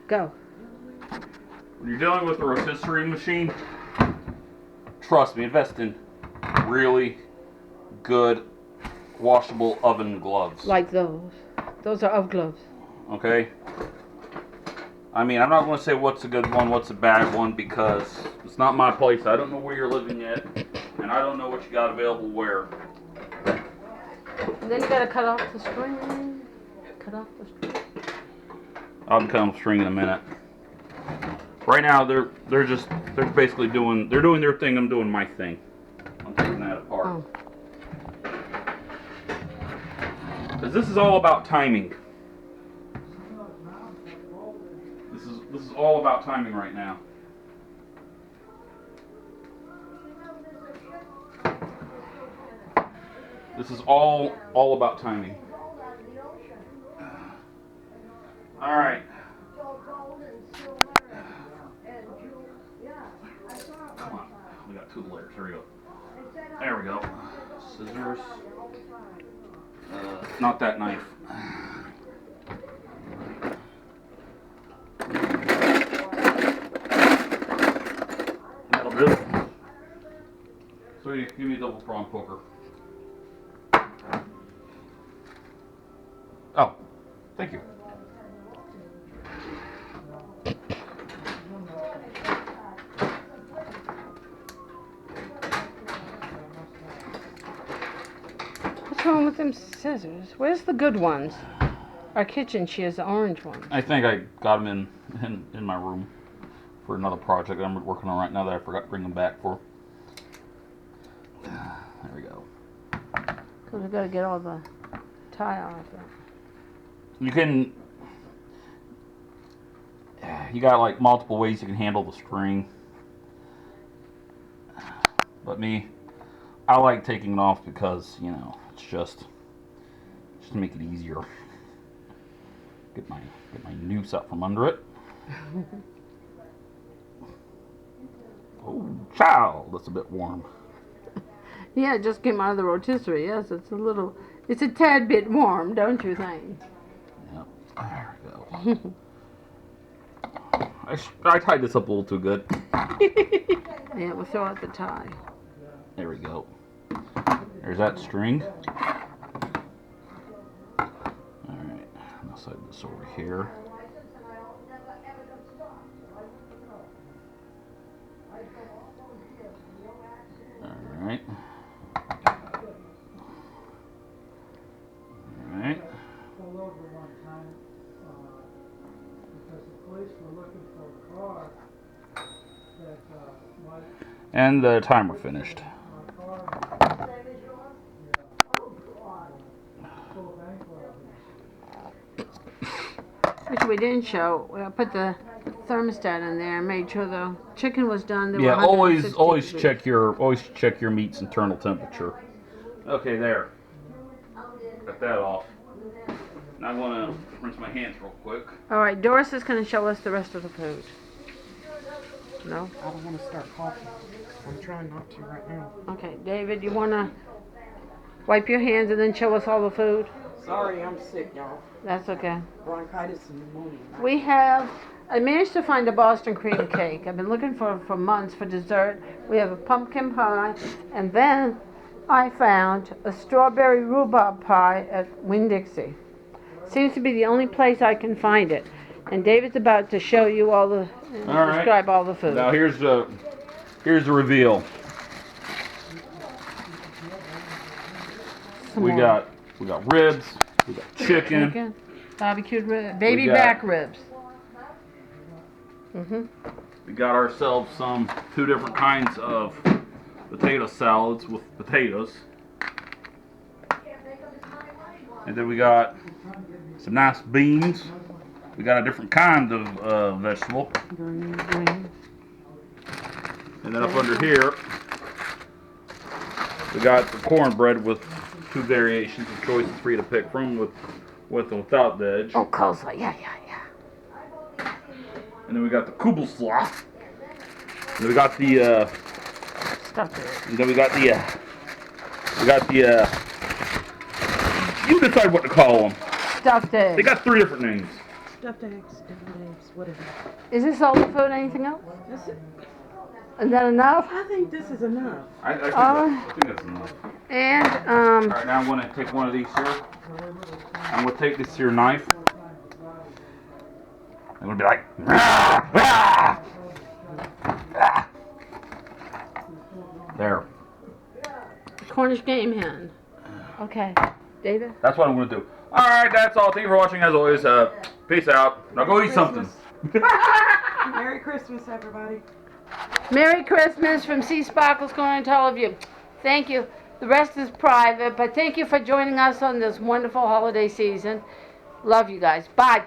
Go. When you're dealing with a rotisserie machine, trust me, invest in really good washable oven gloves. Like those. Those are oven gloves. Okay? I mean, I'm not going to say what's a good one, what's a bad one, because it's not my place. I don't know where you're living yet, and I don't know what you got available where. And then you got to cut off the string. Cut off the string. I'll be cutting the string in a minute. Right now, they're basically doing their thing. I'm doing my thing. I'm taking that apart. Oh. Because this is all about timing. This is all about timing right now. This is all about timing. All right. Come on. We got 2 layers. Here we go. There we go. Scissors. Not that knife. That'll do. Sweetie, give me a double prong poker. Oh, thank you. What's wrong with them scissors? Where's the good ones? Our kitchen, she has the orange ones. I think I got them in my room for another project I'm working on right now that I forgot to bring them back for. There we go. Because we got to get all the tie off it. You got like multiple ways you can handle the string. But me, I like taking it off because, you know, it's just to make it easier. Get my noose out from under it. Oh, child, that's a bit warm. Yeah, it just came out of the rotisserie. Yes, it's a tad bit warm, don't you think? Yep, there we go. I tied this up a little too good. Yeah, we'll throw out the tie. There we go. There's that string. Alright, I'll slide this over here. Alright. Alright. And the timer finished. Which we didn't show. We put the thermostat in there and made sure the chicken was done. There Yeah, were always 160 check your meat's internal temperature. Okay, there. Got that off. Now I'm gonna rinse my hands real quick. All right, Doris is going to show us the rest of the food. No? I don't want to start coughing. I'm trying not to right now. Okay, David, you want to wipe your hands and then show us all the food? Sorry, I'm sick, y'all. That's okay. Bronchitis and pneumonia. I managed to find a Boston cream cake. I've been looking for months for dessert. We have a pumpkin pie, and then I found a strawberry rhubarb pie at Winn-Dixie. Seems to be the only place I can find it. And David's about to show you describe all the food. Now here's the reveal. We got ribs, we got chicken. Barbecued ribs, baby back ribs. We got ourselves 2 different kinds of potato salads with potatoes. And then we got some nice beans. We got a different kind of vegetable. Green. And then up under here, we got the cornbread with 2 variations of choices for you to pick from, with and without the edge. Oh, coleslaw, yeah. And then we got the kubelslaw. And then we got the Stuffed it. and then we got the you decide what to call them. Stuffed egg. They got 3 different names. Stuffed eggs, deviled eggs, whatever. Is this all the food? Anything else? That's it. Is that enough? I think this is enough. I think that's enough. And All right, now I'm going to take one of these here. I'm going to take this here knife. I'm going to be like, "Rah, rah, rah." There. Cornish game hen. Okay, David. That's what I'm going to do. All right, that's all. Thank you for watching. As always, peace out. Now go eat something. Merry Christmas, everybody. Merry Christmas from Seasparkles going to all of you. Thank you. The rest is private, but thank you for joining us on this wonderful holiday season. Love you guys. Bye.